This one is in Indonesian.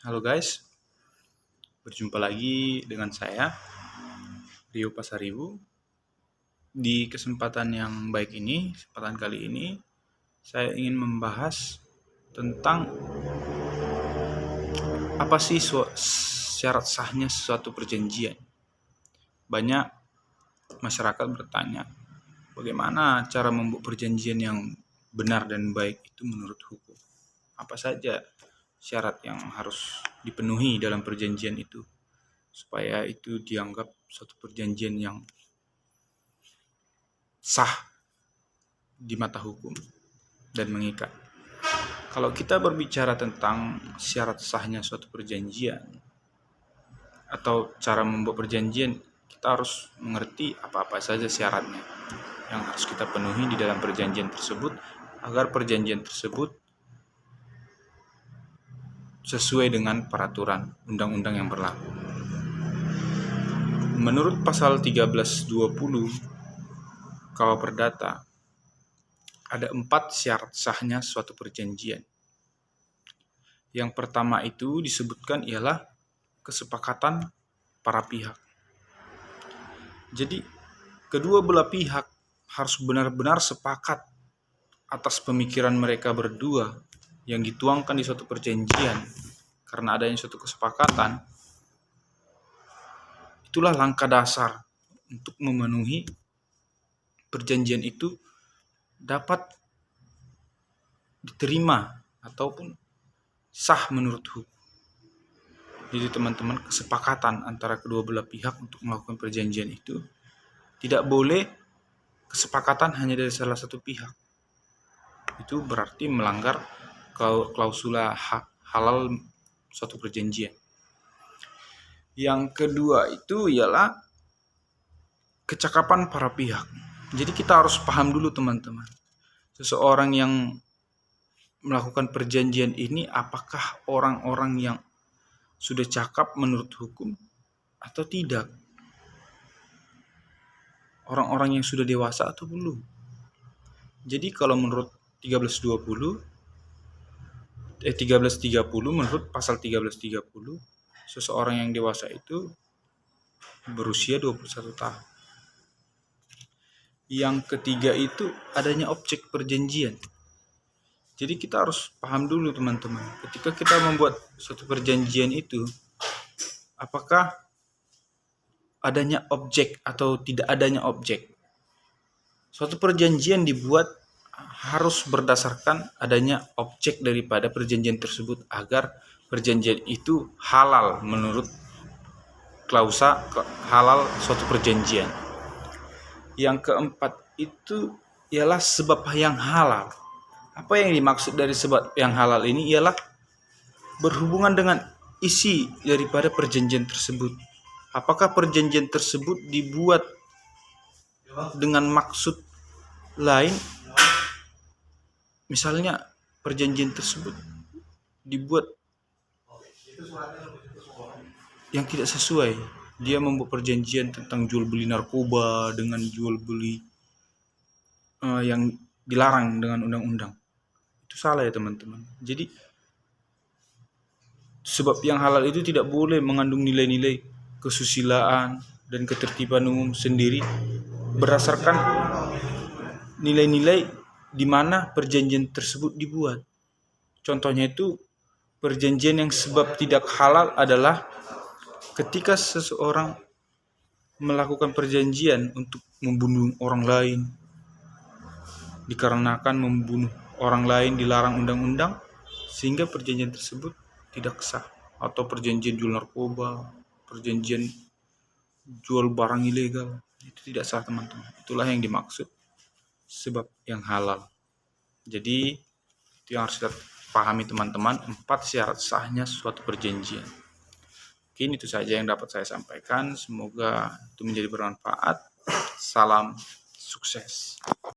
Halo guys, berjumpa lagi dengan saya, Rio Pasaribu. Di kesempatan yang baik ini, kesempatan kali ini, saya ingin membahas tentang apa sih syarat sahnya suatu perjanjian. Banyak masyarakat bertanya, bagaimana cara membuat perjanjian yang benar dan baik itu menurut hukum? Apa saja syarat yang harus dipenuhi dalam perjanjian itu supaya itu dianggap suatu perjanjian yang sah di mata hukum dan mengikat. Kalau kita berbicara tentang syarat sahnya suatu perjanjian atau cara membuat perjanjian, kita harus mengerti apa-apa saja syaratnya yang harus kita penuhi di dalam perjanjian tersebut agar perjanjian tersebut sesuai dengan peraturan undang-undang yang berlaku. Menurut pasal 1320 KUH Perdata, ada 4 syarat sahnya suatu perjanjian. Yang pertama itu disebutkan ialah kesepakatan para pihak. Jadi, kedua belah pihak harus benar-benar sepakat atas pemikiran mereka berdua yang dituangkan di suatu perjanjian. Karena adanya suatu kesepakatan, itulah langkah dasar untuk memenuhi perjanjian itu dapat diterima ataupun sah menurut hukum. Jadi teman-teman, kesepakatan antara kedua belah pihak untuk melakukan perjanjian itu tidak boleh kesepakatan hanya dari salah satu pihak. Itu berarti melanggar klausula halal suatu perjanjian. Yang kedua itu ialah kecakapan para pihak. Jadi kita harus paham dulu teman-teman. Seseorang yang melakukan perjanjian ini apakah orang-orang yang sudah cakap menurut hukum atau tidak? Orang-orang yang sudah dewasa atau belum? Jadi kalau menurut 1330 menurut pasal 1330, seseorang yang dewasa itu berusia 21 tahun. Yang ketiga itu adanya objek perjanjian. Jadi kita harus paham dulu teman-teman, ketika kita membuat suatu perjanjian itu, apakah adanya objek atau tidak adanya objek. Suatu perjanjian dibuat harus berdasarkan adanya objek daripada perjanjian tersebut agar perjanjian itu halal menurut klausa halal suatu perjanjian. Yang keempat itu ialah sebab yang halal. Apa yang dimaksud dari sebab yang halal ini ialah berhubungan dengan isi daripada perjanjian tersebut. Apakah perjanjian tersebut dibuat dengan maksud lain? Misalnya perjanjian tersebut dibuat yang tidak sesuai. Dia membuat perjanjian tentang jual beli narkoba dengan jual beli yang dilarang dengan undang-undang. Itu salah ya teman-teman. Jadi sebab yang halal itu tidak boleh mengandung nilai-nilai kesusilaan dan ketertiban umum sendiri berdasarkan nilai-nilai di mana perjanjian tersebut dibuat. Contohnya itu perjanjian yang sebab tidak halal adalah ketika seseorang melakukan perjanjian untuk membunuh orang lain, dikarenakan membunuh orang lain dilarang undang-undang, sehingga perjanjian tersebut tidak sah. Atau perjanjian jual narkoba, perjanjian jual barang ilegal, itu tidak sah teman-teman. Itulah yang dimaksud sebab yang halal. Jadi itu yang harus kita pahami teman-teman, 4 syarat sahnya suatu perjanjian. Mungkin itu saja yang dapat saya sampaikan. Semoga itu menjadi bermanfaat. Salam sukses.